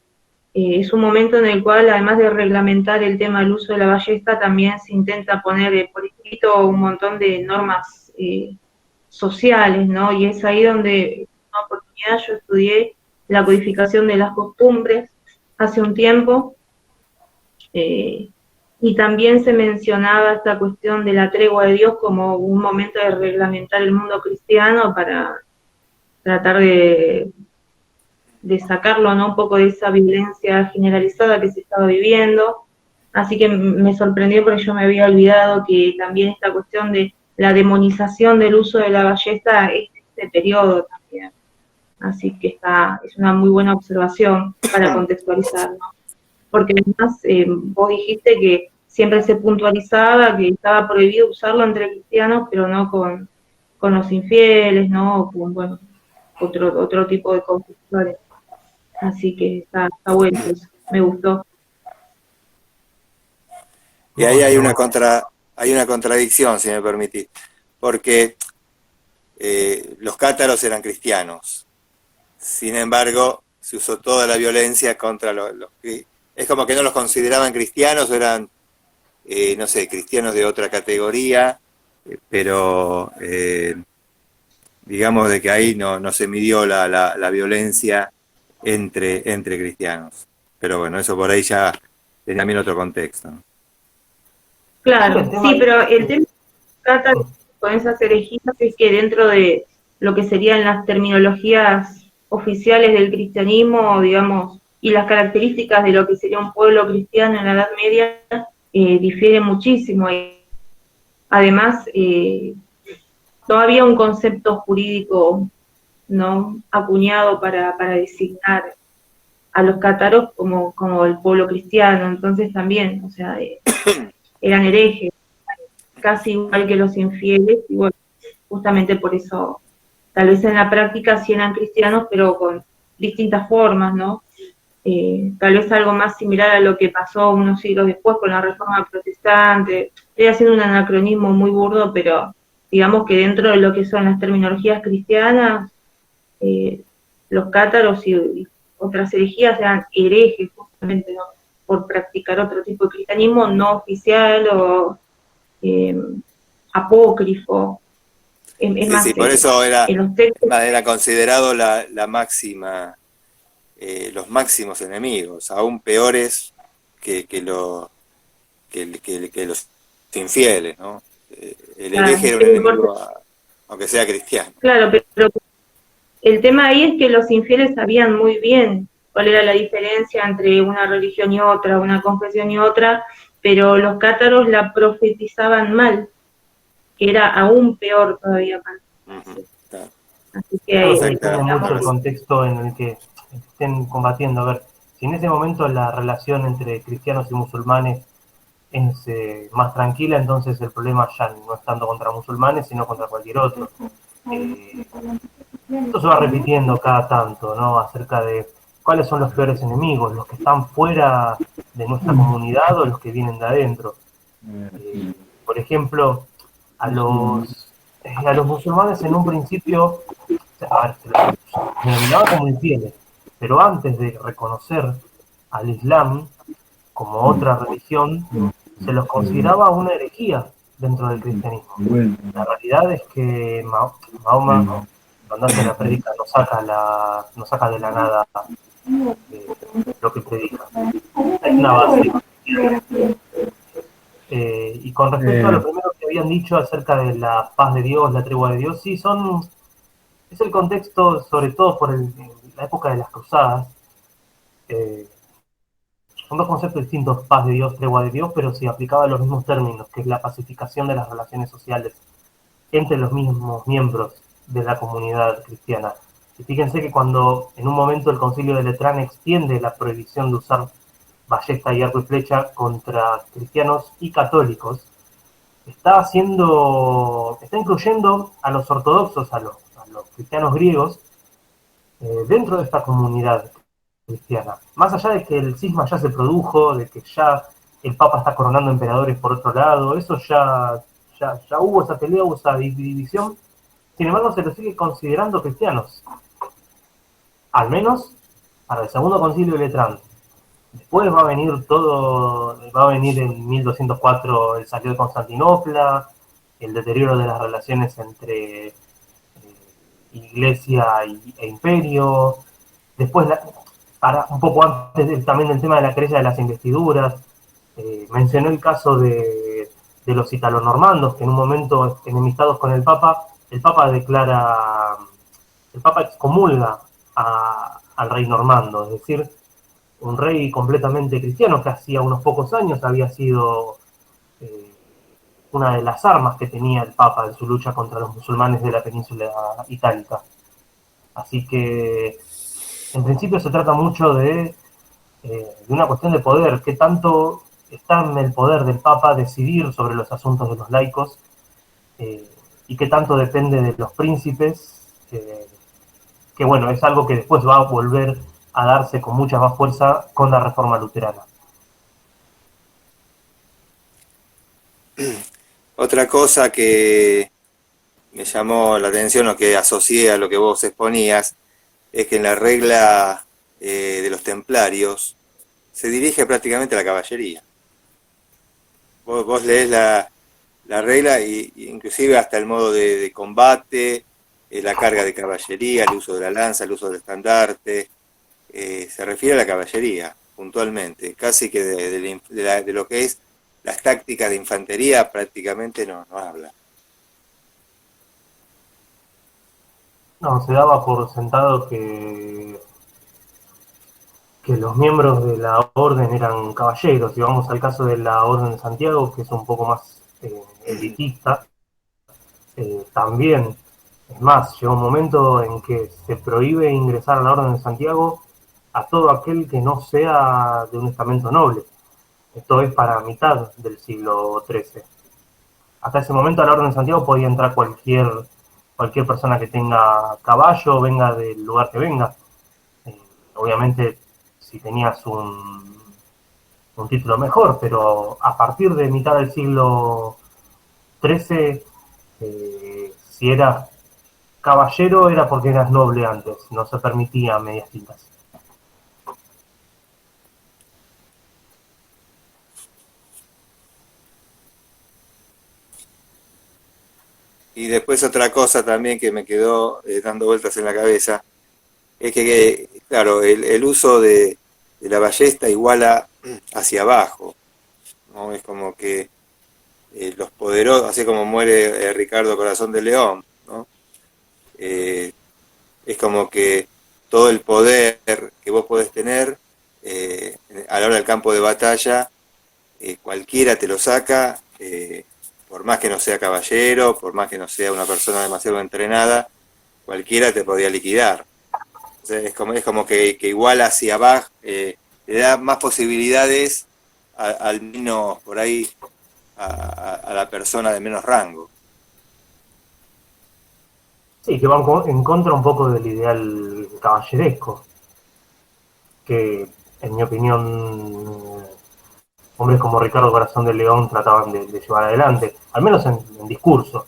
Es un momento en el cual, además de reglamentar el tema del uso de la ballesta, también se intenta poner por escrito un montón de normas sociales, ¿no? Y es ahí donde, en una oportunidad, yo estudié la codificación de las costumbres hace un tiempo, y también se mencionaba esta cuestión de la tregua de Dios como un momento de reglamentar el mundo cristiano para tratar de sacarlo, ¿no? Un poco de esa violencia generalizada que se estaba viviendo. Así que me sorprendió porque yo me había olvidado que también esta cuestión de la demonización del uso de la ballesta es de este periodo también. Así que es una muy buena observación para contextualizar, ¿no? Porque además vos dijiste que siempre se puntualizaba que estaba prohibido usarlo entre cristianos, pero no con los infieles, ¿no? O con, bueno, otro tipo de confesores. Así que está bueno eso, me gustó. Y ahí hay una contradicción, si me permitís, porque los cátaros eran cristianos, sin embargo, se usó toda la violencia contra los es como que no los consideraban cristianos, o eran, no sé, cristianos de otra categoría, pero digamos de que ahí no se midió la violencia entre cristianos. Pero bueno, eso por ahí ya tenía también otro contexto, ¿no? Claro, sí, pero el tema que trata con esas herejías es que dentro de lo que serían las terminologías oficiales del cristianismo, digamos, y las características de lo que sería un pueblo cristiano en la Edad Media, difiere muchísimo. Además, no había un concepto jurídico no acuñado para designar a los cátaros como el pueblo cristiano, entonces también, o sea, eran herejes, casi igual que los infieles, y bueno, justamente por eso, tal vez en la práctica sí eran cristianos, pero con distintas formas, ¿no? Tal vez algo más similar a lo que pasó unos siglos después con la Reforma Protestante. Estoy haciendo un anacronismo muy burdo, pero digamos que dentro de lo que son las terminologías cristianas, eh, los cátaros y otras herejías eran herejes, justamente, ¿no? Por practicar otro tipo de cristianismo no oficial o eh, apócrifo. Es Sí, más, sí, por eso en los textos. era considerado la máxima, los máximos enemigos, aún peores que, lo, que los infieles, ¿no? El hereje Claro, era un enemigo, aunque sea cristiano. claro, pero el tema ahí es que los infieles sabían muy bien cuál era la diferencia entre una religión y otra, una confesión y otra, pero los cátaros la profetizaban mal, que era aún peor todavía para Ujú, ellos. claro. Así que Creo que depende Exactamente. mucho el digamos, contexto en el que estén combatiendo. A ver, si en ese momento la relación entre cristianos y musulmanes es más tranquila, entonces el problema ya no es tanto contra musulmanes, sino contra cualquier otro. Eh, Esto se va repitiendo cada tanto, ¿no? Acerca de cuáles son los peores enemigos, los que están fuera de nuestra comunidad o los que vienen de adentro. Por ejemplo, a los musulmanes en un principio, a ver, se los denominaba como infieles, pero antes de reconocer al Islam como otra religión, se los consideraba una herejía dentro del cristianismo. La realidad es que Mahoma, cuando hace la prédica, no saca de la nada lo que predica. Hay una base. Y con respecto a lo primero que habían dicho acerca de la paz de Dios, la tregua de Dios, sí, es el contexto, sobre todo por la época de las cruzadas. Eh, Son dos conceptos distintos, paz de Dios, tregua de Dios, pero sí aplicaba los mismos términos, que es la pacificación de las relaciones sociales entre los mismos miembros de la comunidad cristiana. Y fíjense que cuando en un momento el concilio de Letrán extiende la prohibición de usar ballesta y arco y flecha contra cristianos y católicos, está incluyendo a los ortodoxos, a los cristianos griegos, dentro de esta comunidad cristiana. Más allá de que el cisma ya se produjo, de que ya el Papa está coronando emperadores por otro lado, eso ya hubo esa pelea, hubo esa división, sin embargo se los sigue considerando cristianos, al menos para el segundo concilio de Letrán. Después va a venir en 1204 el saqueo de Constantinopla, el deterioro de las relaciones entre iglesia e imperio. Después, para un poco antes también del tema de la querella de las investiduras, mencionó el caso de los italonormandos, que en un momento enemistados con el Papa declara, el Papa excomulga al rey normando, es decir, un rey completamente cristiano que hacía unos pocos años había sido eh, una de las armas que tenía el Papa en su lucha contra los musulmanes de la península itálica. Así que en principio se trata mucho de una cuestión de poder, qué tanto está en el poder del Papa decidir sobre los asuntos de los laicos eh, y qué tanto depende de los príncipes, que bueno, es algo que después va a volver a darse con mucha más fuerza con la reforma luterana. Otra cosa que me llamó la atención o que asocié a lo que vos exponías es que en la regla de los templarios se dirige prácticamente a la caballería. Vos lees la regla y inclusive hasta el modo de combate, la carga de caballería, el uso de la lanza, el uso del estandarte, se refiere a la caballería puntualmente, casi que de lo que es las tácticas de infantería prácticamente no habla. No, se daba por sentado que los miembros de la orden eran caballeros. Y vamos al caso de la Orden de Santiago, que es un poco más elitista, también, es más, llegó un momento en que se prohíbe ingresar a la Orden de Santiago a todo aquel que no sea de un estamento noble. Esto es para mitad del siglo XIII. Hasta ese momento a la Orden de Santiago podía entrar cualquier persona que tenga caballo, venga del lugar que venga. Obviamente, si tenías un título mejor, pero a partir de mitad del siglo XIII, si eras caballero era porque eras noble antes, no se permitía medias tintas. Y después otra cosa también que me quedó dando vueltas en la cabeza, es que claro, el uso de la ballesta iguala hacia abajo, ¿no? Es como que los poderosos, así como muere Ricardo Corazón de León, ¿no? Eh, es como que todo el poder que vos podés tener a la hora del campo de batalla, cualquiera te lo saca, por más que no sea caballero, por más que no sea una persona demasiado entrenada, cualquiera te podía liquidar. O sea, es como que igual hacia abajo, le da más posibilidades al menos por ahí a la persona de menos rango. Sí, que van en contra un poco del ideal caballeresco, que en mi opinión hombres como Ricardo Corazón de León trataban de llevar adelante, al menos en discurso,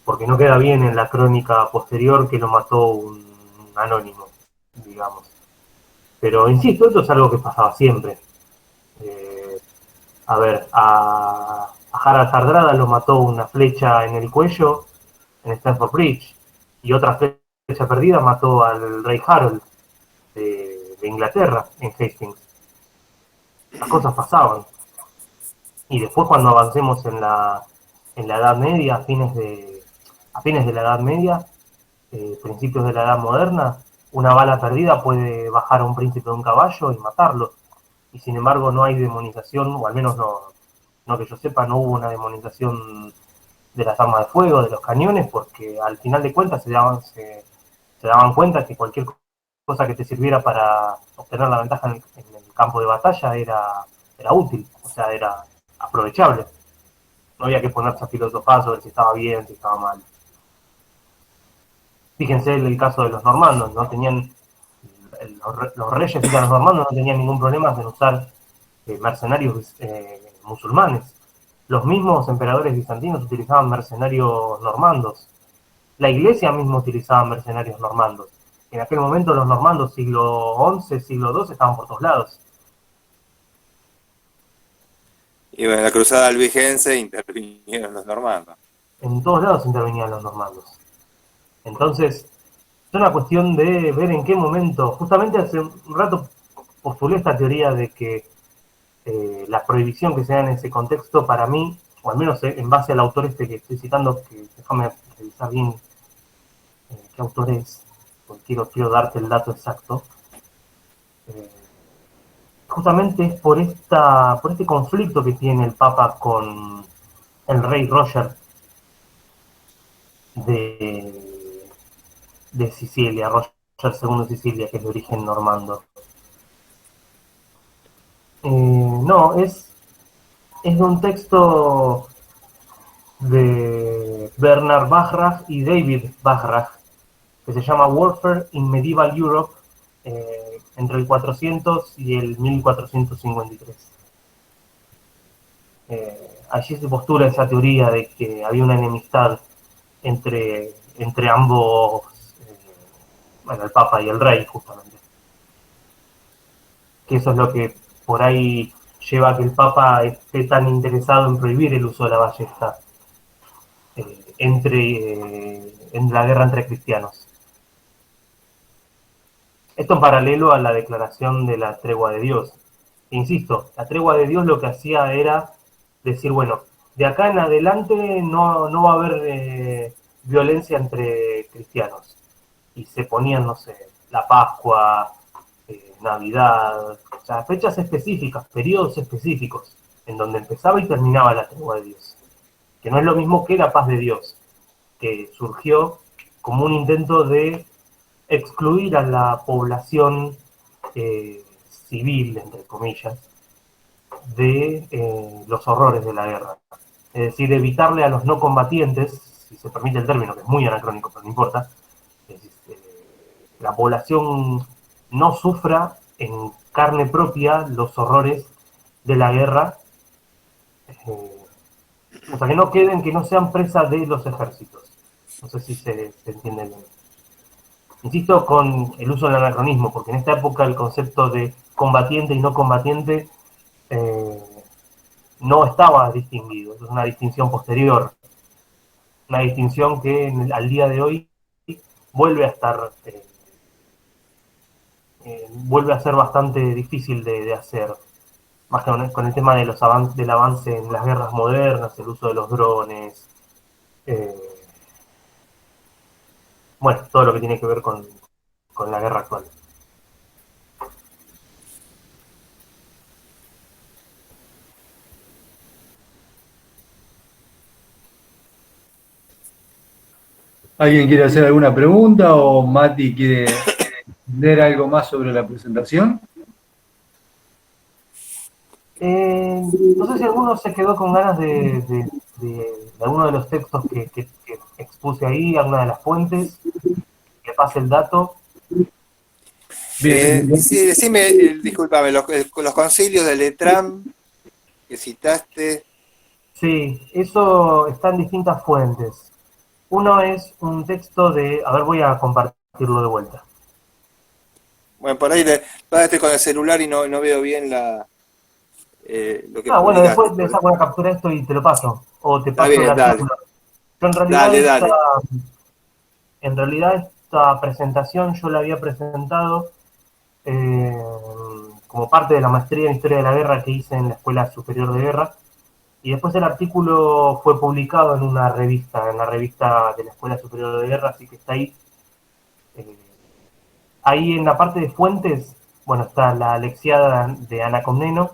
porque no queda bien en la crónica posterior que lo mató un anónimo, digamos. Pero insisto, esto es algo que pasaba siempre. Eh, a ver, a Harald Hardrada lo mató una flecha en el cuello en Stamford Bridge, y otra flecha perdida mató al rey Harold de Inglaterra en Hastings. Las cosas pasaban. Y después cuando avancemos en la Edad Media, a fines de la Edad Media, principios de la Edad Moderna, una bala perdida puede bajar a un príncipe de un caballo y matarlo. Y sin embargo no hay demonización, o al menos no que yo sepa, no hubo una demonización de las armas de fuego, de los cañones, porque al final de cuentas se daban cuenta que cualquier cosa que te sirviera para obtener la ventaja en el campo de batalla era útil, o sea, era aprovechable. No había que ponerse a filosofar sobre si estaba bien, si estaba mal. Fíjense el caso de los normandos, ¿no? Tenían los reyes y los normandos no tenían ningún problema en usar mercenarios musulmanes. Los mismos emperadores bizantinos utilizaban mercenarios normandos. La iglesia misma utilizaba mercenarios normandos. En aquel momento los normandos siglo XI, siglo XII estaban por todos lados. Y bueno, en la cruzada albigense intervinieron los normandos. En todos lados intervenían los normandos. Entonces, es una cuestión de ver en qué momento, justamente hace un rato postulé esta teoría de que la prohibición que se da en ese contexto, para mí, o al menos en base al autor este que estoy citando, que déjame revisar bien qué autor es, porque quiero darte el dato exacto, eh, justamente es por este conflicto que tiene el Papa con el rey Roger de, de Sicilia, Roger II de Sicilia, que es de origen normando. No, es de un texto de Bernard Bachrach y David Bachrach, que se llama Warfare in Medieval Europe, entre el 400 y el 1453. Allí se postula esa teoría de que había una enemistad entre ambos, bueno, el Papa y el Rey, justamente. Que eso es lo que por ahí lleva a que el Papa esté tan interesado en prohibir el uso de la ballesta en la guerra entre cristianos. Esto en paralelo a la declaración de la tregua de Dios. Insisto, la tregua de Dios lo que hacía era decir, bueno, de acá en adelante no va a haber violencia entre cristianos. Y se ponían, no sé, la Pascua, Navidad, o sea, fechas específicas, periodos específicos, en donde empezaba y terminaba la tregua de Dios. que no es lo mismo que la paz de Dios, que surgió como un intento de excluir a la población civil, entre comillas, de los horrores de la guerra. Es decir, evitarle a los no combatientes, si se permite el término, que es muy anacrónico, pero no importa, la población no sufra en carne propia los horrores de la guerra, o sea, que no queden, que no sean presas de los ejércitos. No sé si se entiende bien. Insisto con el uso del anacronismo, porque en esta época el concepto de combatiente y no combatiente eh, no estaba distinguido. Es una distinción posterior, una distinción que al día de hoy vuelve a estar, vuelve a ser bastante difícil de hacer, más que con el tema de del avance en las guerras modernas, el uso de los drones, eh, bueno, todo lo que tiene que ver con la guerra actual. ¿Alguien quiere hacer alguna pregunta o Mati quiere entender algo más sobre la presentación? No sé si alguno se quedó con ganas de alguno de los textos que expuse ahí, alguna de las fuentes, que pase el dato. Bien. Sí, decime, discúlpame, los concilios de Letrán que citaste. Sí, eso está en distintas fuentes. Uno es un texto de, a ver, voy a compartirlo de vuelta. Bueno, por ahí estoy con el celular y no veo bien lo que Bueno, publicaste. después le saco una captura de esto y te lo paso. O te Está paso el bien, dale, artículo. Yo dale. en realidad esta presentación yo la había presentado eh, como parte de la maestría en Historia de la Guerra que hice en la Escuela Superior de Guerra. Y después el artículo fue publicado en una revista, en la revista de la Escuela Superior de Guerra, así que está ahí. Eh, Ahí en la parte de fuentes, bueno, está la Lexiada de Ana Comneno.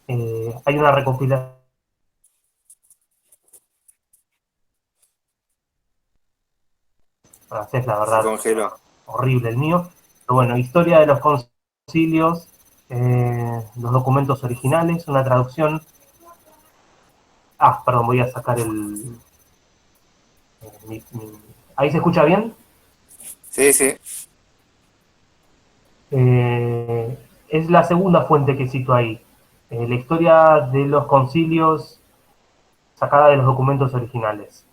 Hay una recopilación francés, la Se verdad, congeló. horrible el mío. Pero bueno, historia de los concilios, los documentos originales, una traducción. Perdón, voy a sacar ¿Ahí se escucha bien? Sí. Es la segunda fuente que cito ahí. La historia de los concilios sacada de los documentos originales.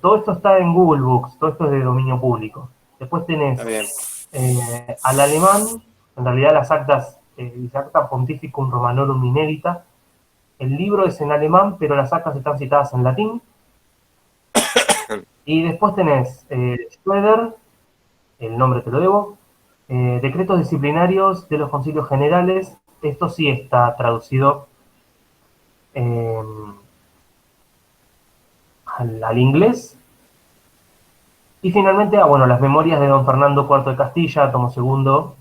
Todo esto está en Google Books, todo esto es de dominio público. Después Está tenés bien. al alemán, en realidad las actas, Acta Pontificum Romanorum Inedita. El libro es en alemán, pero las actas están citadas en latín. Y después tenés Schroeder, el nombre te lo debo, decretos disciplinarios de los concilios generales. Esto sí está traducido eh, al inglés. Y finalmente, las memorias de don Fernando IV de Castilla, tomo segundo,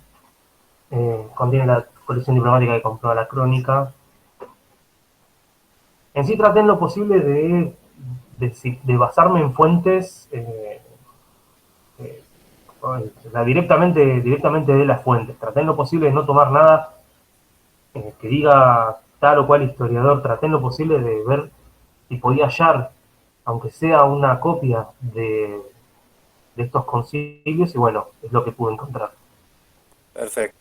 contiene la colección diplomática que compró la crónica. En sí traté en lo posible de basarme en fuentes eh, directamente de las fuentes. Traté en lo posible de no tomar nada que diga tal o cual historiador. Traté en lo posible de ver si podía hallar, aunque sea una copia de estos concilios, y bueno, es lo que pude encontrar. Perfecto.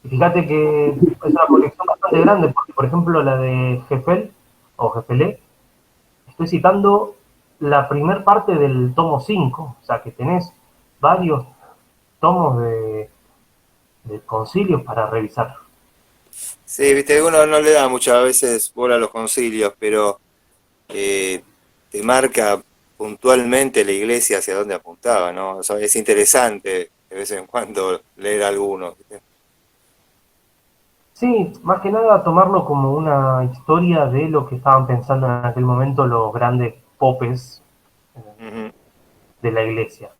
Y fíjate que es una colección bastante grande, porque por ejemplo la de Jefel, o Jefele, estoy citando la primer parte del tomo 5, o sea que tenés varios tomos de concilios para revisar. Sí, viste, uno no le da muchas veces bola a los concilios, pero eh, te marca puntualmente la iglesia hacia dónde apuntaba, ¿no? O sea, es interesante de vez en cuando leer algunos, ¿viste? Sí, más que nada tomarlo como una historia de lo que estaban pensando en aquel momento los grandes popes Ujú. de la iglesia.